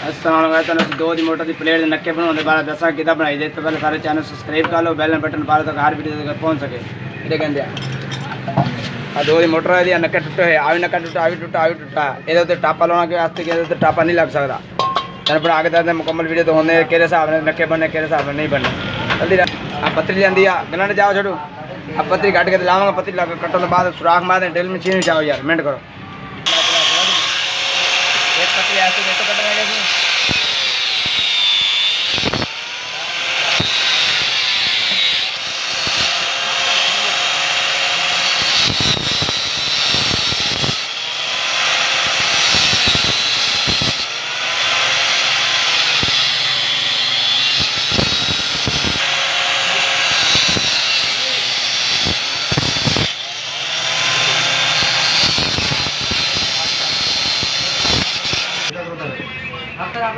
अस्सलाम दो दी मोटर की प्लेट नक्के बनाने बारे दसा कि बनाई जाए। तो पहले सारे चैनल सब्सक्राइब कर लो, बेल बटन पा लो तो हर वीडियो तक पहुँच सके। ये कहते हैं दो दी मोटर है नक्के टुटे है, आ भी नक्का टुटा, आ भी टुटा, आ भी टुटा। ये टापा लाना के वास्ते कि टापा नहीं लग सकता। तेन पर आगे दस मुकम्मल वीडियो तो होने कि हिसाब ने नक्के बनने कि हिसाब ने नहीं बनने। जल्दी आप पत्ती लेंदी आ गलने जाओ छोड़ो। अब पत्ती काट के लाऊंगा, पत्ती कट्टों के बाद सुराख मार दें, ड्रिल मशीन में जाओ यार, मिनट करो। एक पत्ती ऐसे तो कट रहेगा।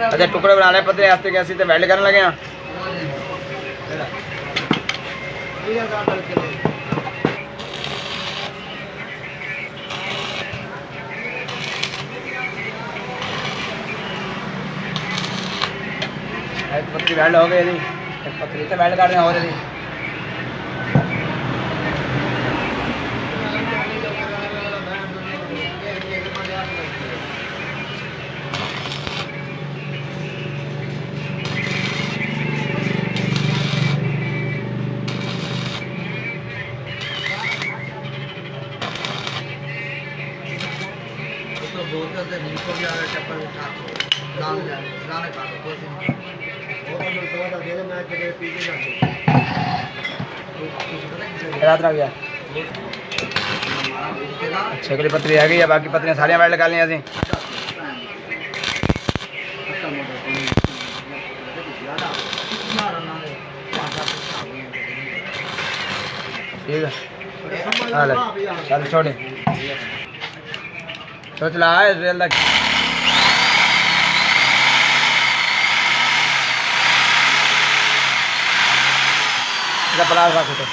अच्छा टुकड़े बनाने पत्ते आस्ते के ऐसे वेल्ड करने लगे हैं। पत्ती वेल्ड हो गई, पत्ती तो वेल्ड करने हो रही। रात रह गया अच्छा अगली पत्ती आ गई है, बाकी पत्तियां सारियां वेल्ड कर लिया। ठीक है चल छोड़े तो चला रेल तक प्लास रखो तो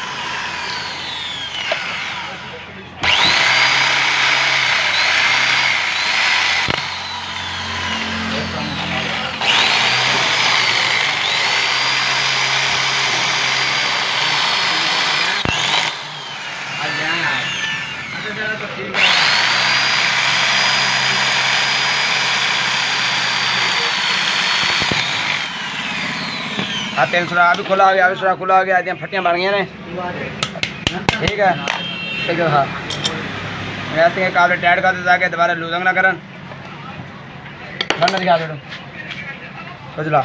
तेल सुरा अभी खुला हो गया, अभी सुरा खुला हो गया, फटियाँ बन गई ने। ठीक है ठीक है हाँ वैसे काबले टाइट कर दे ताकि दोबारा लूजंग ना करन। ठंडा दिखा दो तो चला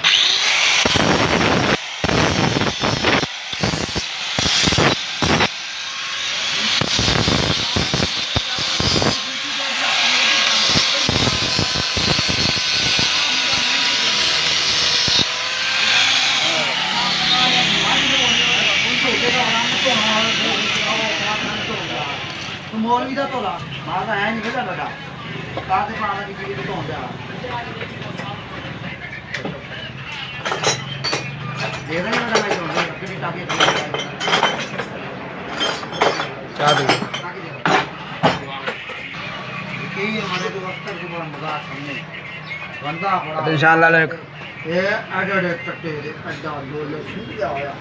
मौलवी का तोला मारा है नहीं बेटा बेटा कार से पाना की चीज तो होता है दे रहे हैं बेटा मैं जो अपनी ताकि क्या दे कि हमारे तो वक्त को बड़ा मजा सामने बंदा बड़ा इंशाल्लाह ये अड़े कट्टे अड्डा दो लोग सुन गया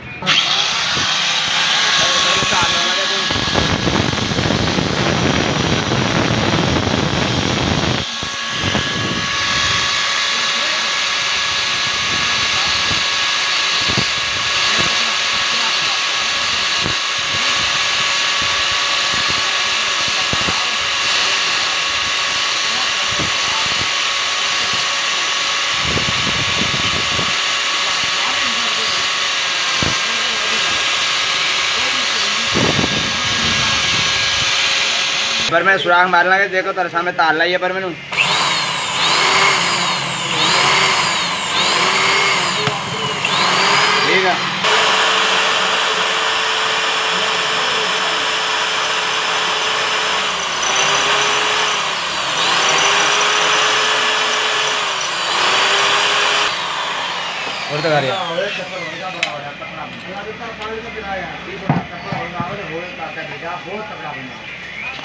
पर मैं सुराख मार लगे देखो तेरे सामने तार लाई है पर मैंने ठीक है और तो गाड़ी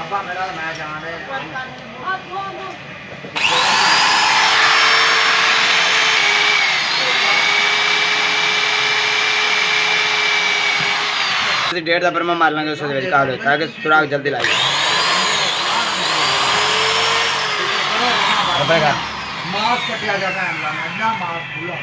अब्बा मेरा मैं जान रहे ਅਸੀਂ 1.5 ਦਾ ਬਰਮਾ ਮਾਰ ਲਾਂਗੇ ਉਸ ਦੇ ਵਿੱਚ ਕਾਬਲੇ ਤਾਂ ਕਿ ਸੁਰਾਖ ਜਲਦੀ ਲੱਗ ਜਾਏ ਪਤਾ मांस कटिया जाता है हमला में ना मांस खुला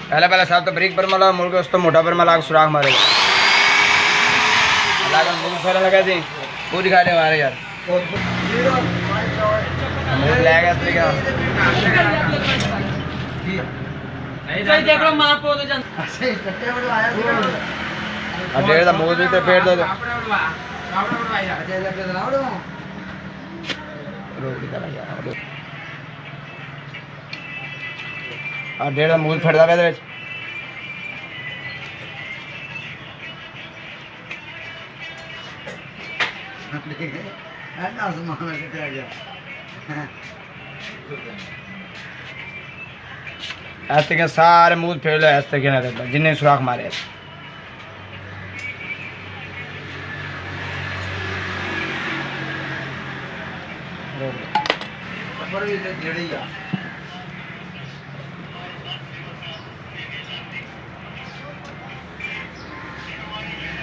ऐसे तो पहले सब तो ब्रिक बर्मा ला मुड़ के उस तो मोटा बर्मा ला सुराख मारेगा लागा मुंह फैला लगा दी पूरी खा ले मारे यार हमने ले गया इसलिए क्या नहीं देख लो मां को तो जान ऐसे कट्टे में आया अब 1.5 ਦਾ ਮੂੰਹ ਵੀ ਤੇ ਫੇਰ ਦੋ अजय लगे ना उड़ो ਰੋਕ ਦਿੱਤਾ ਯਾਰ ਆ 1.5 ਦਾ ਮੂੰਹ ਫੜਦਾ ਪਿਆ ਇਹਦੇ ਵਿੱਚ ऐसा आसमान में कटिया गया ਇਸ ਤਰੀਕੇ ਸਾਰੇ ਮੂੰਹ ਫੇਰ ਲੋ ਇਸ ਤਰੀਕੇ ਨਾਲ ਜਿੰਨੇ ਸੁਰਾਖ ਮਾਰੇ पर भी जेड़े ही आ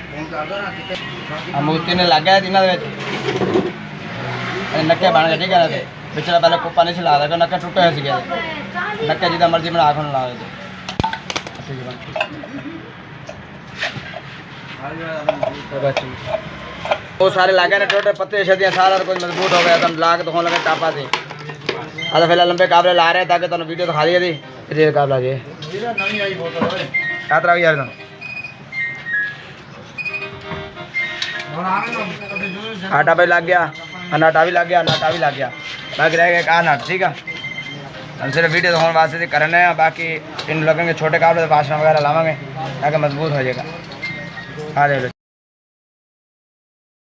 फोन कर दो ना कितने ਆ ਮੂਰਤੀ ਨੇ ਲੱਗ ਗਿਆ ਇਹਨਾਂ ਦੇ ਵਿੱਚ ਨੱਕੇ ਬਣ ਗਏ ਠੀਕ ਹੈ ਨਾ ਤੇ ਵਿਚਲਾ ਪਹਿਲੇ ਕੁੱਪਾ ਨਹੀਂ ਲਾ ਦਾ ਨੱਕਾ ਟੁੱਟਿਆ ਹੋਇਆ ਸੀਗਾ ਨੱਕੇ ਜਿੱਦਾਂ ਮਰਜ਼ੀ ਬਣਾ ਕੇ ਲਾ ਦੇ वो सारे लागे ने टोटे पत्ते छदियां सारा कुछ मजबूत हो गया तन लाग तो लगे टापा से आधा फिलहाल लंबे काबले ला रहे हैं ताकि तुम वीडियो दिखा दिए थी रेल काबला जी जेड़ा नवी आई बोतल ओए यात्रा की यार तुम और आवे ना कभी जो आटा भी लग गया अनाटा भी लग गया नाटा भी लग गया बाकी रह गया एक अनाट ठीक है हम सिर्फ वीडियो दिखाने वास्ते करने हैं बाकी इन लगेंगे छोटे काबले भाषण वगैरह लावेंगे ताकि मजबूत हो जाएगा आ जाए